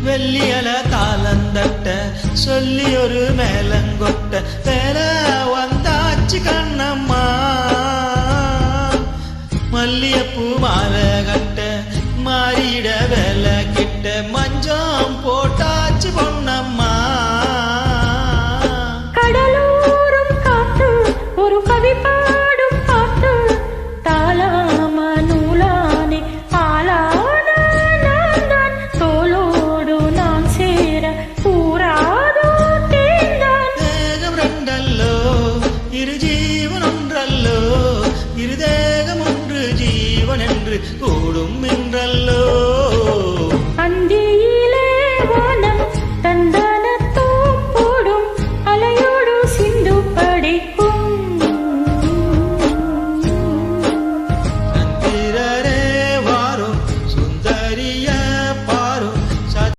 வெள்ளியல தாளந்தட்ட சொல்லி ஒரு மேலங்கொட்ட வேற வந்தாச்சு கண்ணம்மா மல்லியப்பூ மாலை கட்ட மாறிட வேலை கிட்ட மஞ்சம் போட்டா